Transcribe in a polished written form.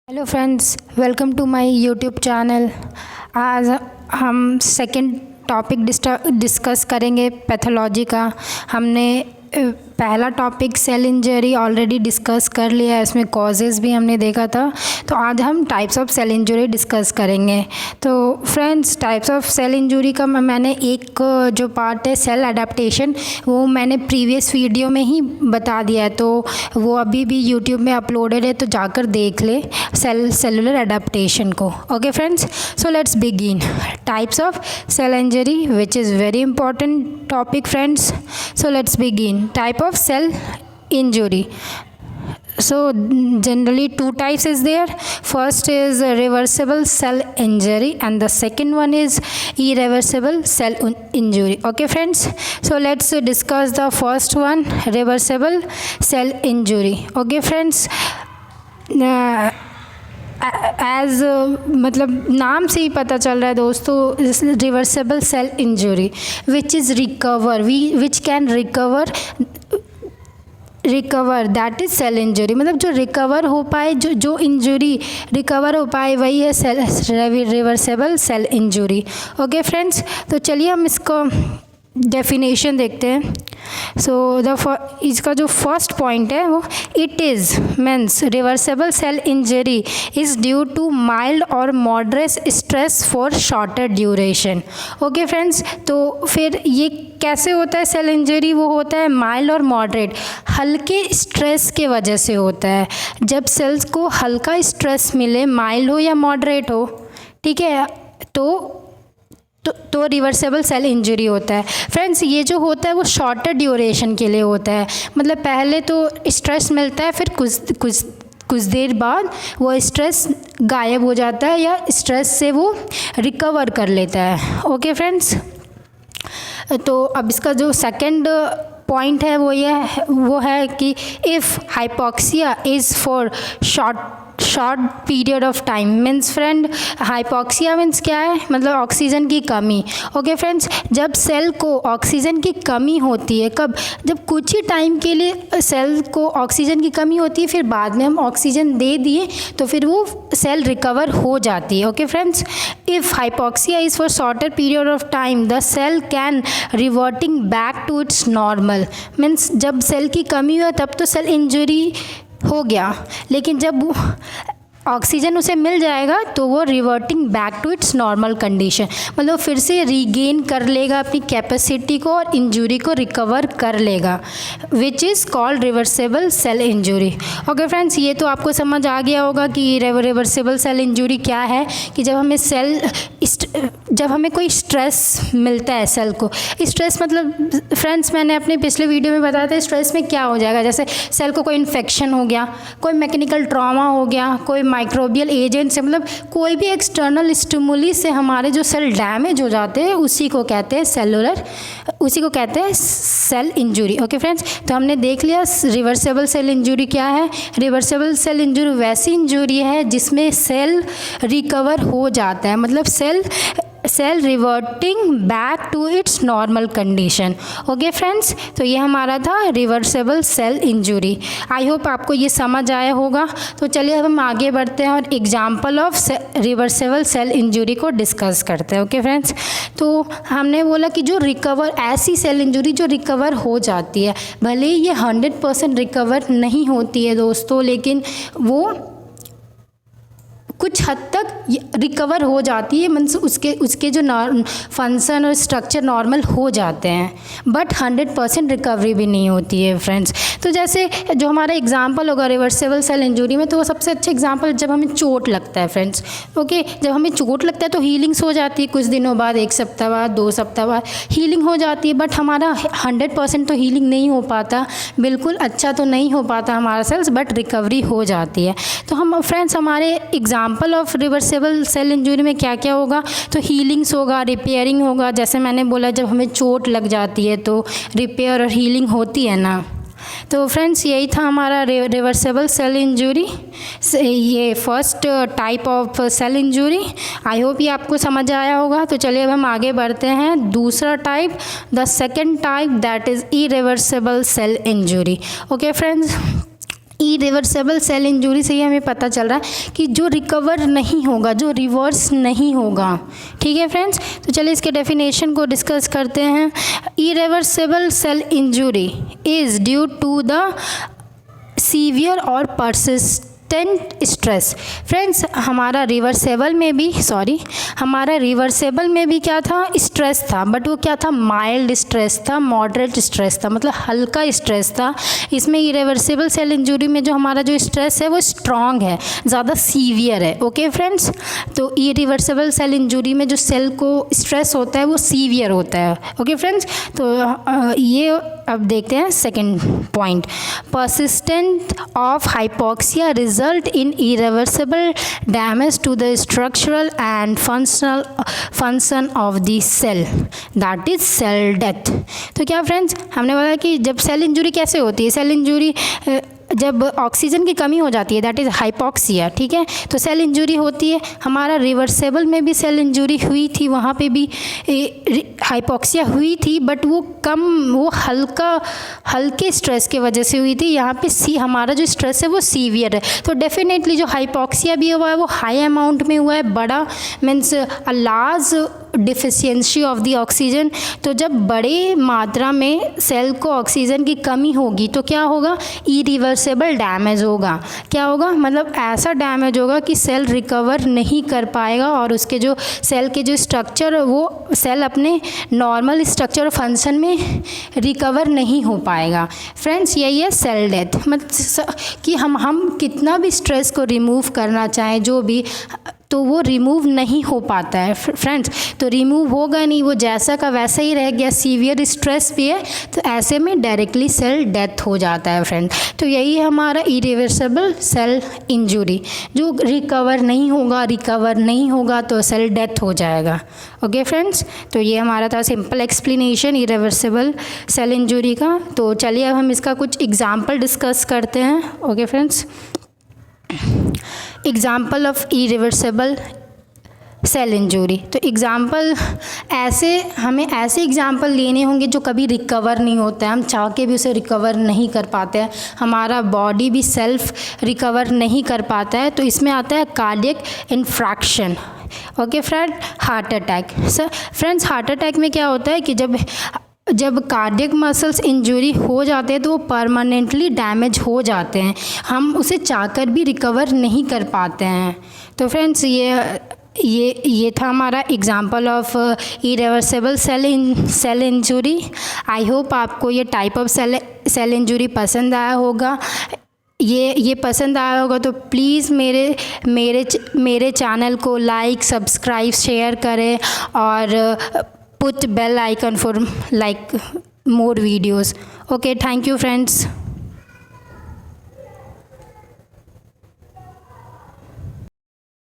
Hello friends, welcome to my YouTube channel. आज हम second topic discuss करेंगे pathology का। हमने पहला topic cell injury already discuss कर लिया है, इसमें कॉजेज़ भी हमने देखा था। तो आज हम types of cell injury discuss करेंगे। तो friends, types of cell injury का मैंने एक जो पार्ट है सेल अडेप्टेशन, वो मैंने प्रीवियस वीडियो में ही बता दिया है, तो वो अभी भी यूट्यूब में अपलोडेड है, तो जाकर देख ले सेलुलर अडेप्टेशन को। Okay friends, so let's begin types of cell injury, which is very important topic friends. So let's begin. Type of cell injury. So generally two types is there. First is reversible cell injury and the second one is irreversible cell injury. Okay friends, so let's discuss the first one, reversible cell injury. Okay friends, as मतलब नाम से ही पता चल रहा है दोस्तों, reversible cell injury which is recover, which can recover that is cell injury. मतलब जो रिकवर हो पाए, जो इंजरी रिकवर हो पाए, वही है cell reversible cell injury. Okay friends, तो चलिए हम इसको डेफिनेशन देखते हैं। सो इसका जो फर्स्ट पॉइंट है वो it is means reversible cell injury is due to mild और moderate stress for shorter duration. Okay friends, तो फिर ये कैसे होता है सेल इंजरी? वो होता है माइल्ड और मॉडरेट, हल्के स्ट्रेस के वजह से होता है। जब सेल्स को हल्का स्ट्रेस मिले, माइल्ड हो या मॉडरेट हो, ठीक है, तो रिवर्सेबल सेल इंजरी होता है। फ्रेंड्स, ये जो होता है वो शॉर्टर ड्यूरेशन के लिए होता है। मतलब पहले तो स्ट्रेस मिलता है, फिर कुछ देर बाद वो स्ट्रेस गायब हो जाता है या स्ट्रेस से वो रिकवर कर लेता है। ओके फ्रेंड्स, तो अब इसका जो सेकंड पॉइंट है वो है कि if hypoxia is for short period of time, means friend hypoxia means क्या है? मतलब ऑक्सीजन की कमी। ओके फ्रेंड्स, जब सेल को ऑक्सीजन की कमी होती है, कब? जब कुछ ही टाइम के लिए सेल को ऑक्सीजन की कमी होती है, फिर बाद में हम ऑक्सीजन दे दिए तो फिर वो सेल रिकवर हो जाती है। Okay friends, if hypoxia is for shorter period of time the cell can reverting back to its normal. Means जब सेल की कमी हुआ तब तो सेल इंजरी हो गया, लेकिन जब ऑक्सीजन उसे मिल जाएगा तो वो reverting back to its normal condition, मतलब फिर से रीगेन कर लेगा अपनी कैपेसिटी को और इंजरी को रिकवर कर लेगा, which is called reversible cell injury. Okay friends, ये तो आपको समझ आ गया होगा कि रिवर्सेबल सेल इंजरी क्या है। कि जब हमें कोई स्ट्रेस मिलता है सेल को, स्ट्रेस मतलब फ्रेंड्स मैंने अपने पिछले वीडियो में बताया था स्ट्रेस में क्या हो जाएगा। जैसे सेल को कोई इन्फेक्शन हो गया, कोई मैकेनिकल ट्रॉमा हो गया, कोई माइक्रोबियल एजेंट से, मतलब कोई भी एक्सटर्नल स्टिमुली से हमारे जो सेल डैमेज हो जाते हैं उसी को कहते हैं सेल इंजरी। ओके फ्रेंड्स, तो हमने देख लिया रिवर्सेबल सेल इंजरी क्या है। रिवर्सेबल सेल इंजरी वैसी इंजरी है जिसमें सेल रिकवर हो जाता है, मतलब cell reverting back to its normal condition. Okay friends, तो ये हमारा था reversible cell injury. I hope आपको ये समझ आया होगा। तो चलिए अब हम आगे बढ़ते हैं और example of reversible cell injury को डिस्कस करते हैं। ओके फ्रेंड्स, तो हमने बोला कि जो रिकवर, ऐसी सेल इंजरी जो रिकवर हो जाती है, भले ही ये 100% रिकवर नहीं होती है दोस्तों, लेकिन वो कुछ हद तक रिकवर हो जाती है, मीन्स उसके जो फंक्शन और स्ट्रक्चर नॉर्मल हो जाते हैं, बट 100% रिकवरी भी नहीं होती है फ्रेंड्स। तो जैसे जो हमारा एग्जांपल होगा रिवर्सेबल सेल इंजरी में, तो वो सबसे अच्छा एग्जांपल जब हमें चोट लगता है फ्रेंड्स। ओके, जब हमें चोट लगता है तो हीलिंग्स हो जाती है कुछ दिनों बाद, 1 सप्ताह बाद, 2 सप्ताह बाद हीलिंग हो जाती है, बट हमारा 100% तो हीलिंग नहीं हो पाता, बिल्कुल अच्छा तो नहीं हो पाता हमारा सेल्स, बट रिकवरी हो जाती है। तो हम फ्रेंड्स हमारे example of reversible cell injury में क्या क्या होगा? तो हीलिंग्स होगा, रिपेयरिंग होगा। जैसे मैंने बोला जब हमें चोट लग जाती है तो रिपेयर और हीलिंग होती है ना। तो फ्रेंड्स यही था हमारा रिवर्सेबल सेल इंजरी, ये first type of cell injury. I hope ये आपको समझ आया होगा। तो चलिए अब हम आगे बढ़ते हैं दूसरा type, the second type that is irreversible cell injury. Okay friends, irreversible cell injury से ही हमें पता चल रहा है कि जो रिकवर नहीं होगा, जो रिवर्स नहीं होगा। ठीक है फ्रेंड्स, तो चलिए इसके डेफिनेशन को डिस्कस करते हैं। Irreversible cell injury is due to the severe और परसिस्टेंट स्ट्रेस। फ्रेंड्स हमारा रिवर्सेबल में भी क्या था, स्ट्रेस था, बट वो क्या था, माइल्ड स्ट्रेस था, मॉडरेट स्ट्रेस था, मतलब हल्का स्ट्रेस था। इसमें इरिवर्सिबल सेल इंजरी में जो हमारा जो स्ट्रेस है वो स्ट्रॉन्ग है, ज़्यादा सीवियर है। ओके फ्रेंड्स, तो इरिवर्सिबल सेल इंजरी में जो सेल को स्ट्रेस होता है वो सीवियर होता है। ओके फ्रेंड्स, तो ये अब देखते हैं second point. Persistent of hypoxia result in irreversible damage to the structural and function of the cell, that is cell death. तो क्या फ्रेंड्स, हमने बोला कि जब सेल इंजरी कैसे होती है, सेल इंजरी जब ऑक्सीजन की कमी हो जाती है, दैट इज़ हाइपोक्सिया। ठीक है, तो सेल इंजरी होती है। हमारा रिवर्सेबल में भी सेल इंजरी हुई थी, वहाँ पे भी हाइपोक्सिया हुई थी, बट वो हल्के स्ट्रेस की वजह से हुई थी। यहाँ पे हमारा जो स्ट्रेस है वो सीवियर है। तो डेफिनेटली जो हाइपोक्सिया भी हुआ है वो हाई अमाउंट में हुआ है, बड़ा means a large deficiency of the oxygen. तो जब बड़े मात्रा में सेल को ऑक्सीजन की कमी होगी तो क्या होगा, इरिवर्सिबल डैमेज होगा। क्या होगा, मतलब ऐसा डैमेज होगा कि सेल रिकवर नहीं कर पाएगा और उसके जो सेल के जो स्ट्रक्चर, वो सेल अपने नॉर्मल स्ट्रक्चर और फंक्शन में रिकवर नहीं हो पाएगा। फ्रेंड्स यही है सेल डेथ, मतलब कि हम कितना भी स्ट्रेस को रिमूव करना चाहें जो भी, तो वो रिमूव नहीं हो पाता है फ्रेंड्स। तो रिमूव होगा नहीं, वो जैसा का वैसा ही रह गया, सीवियर स्ट्रेस भी है, तो ऐसे में डायरेक्टली सेल डेथ हो जाता है फ्रेंड्स। तो यही है हमारा इरिवर्सिबल सेल इंजरी, जो रिकवर नहीं होगा तो सेल डेथ हो जाएगा। ओके फ्रेंड्स, तो ये हमारा था simple explanation irreversible cell injury का। तो चलिए अब हम इसका कुछ एग्जाम्पल डिस्कस करते हैं। Okay friends, example of irreversible cell injury. तो एग्ज़ाम्पल हमें ऐसे एग्ज़ाम्पल लेने होंगे जो कभी रिकवर नहीं होता है, हम चाह के भी उसे रिकवर नहीं कर पाते हैं, हमारा बॉडी भी सेल्फ रिकवर नहीं कर पाता है। तो इसमें आता है cardiac infarction. Okay friend, heart attack. Sir friends, heart attack में क्या होता है कि जब कार्डियक मसल्स इंजरी हो जाते हैं तो वो परमानेंटली डैमेज हो जाते हैं, हम उसे चाहकर भी रिकवर नहीं कर पाते हैं। तो फ्रेंड्स ये था हमारा example of irreversible cell injury. I hope आपको ये टाइप ऑफ सेल इंजरी पसंद आया होगा। ये पसंद आया होगा तो प्लीज़ मेरे चैनल को लाइक, सब्सक्राइब, शेयर करें और put bell icon for like more videos. Okay, thank you friends.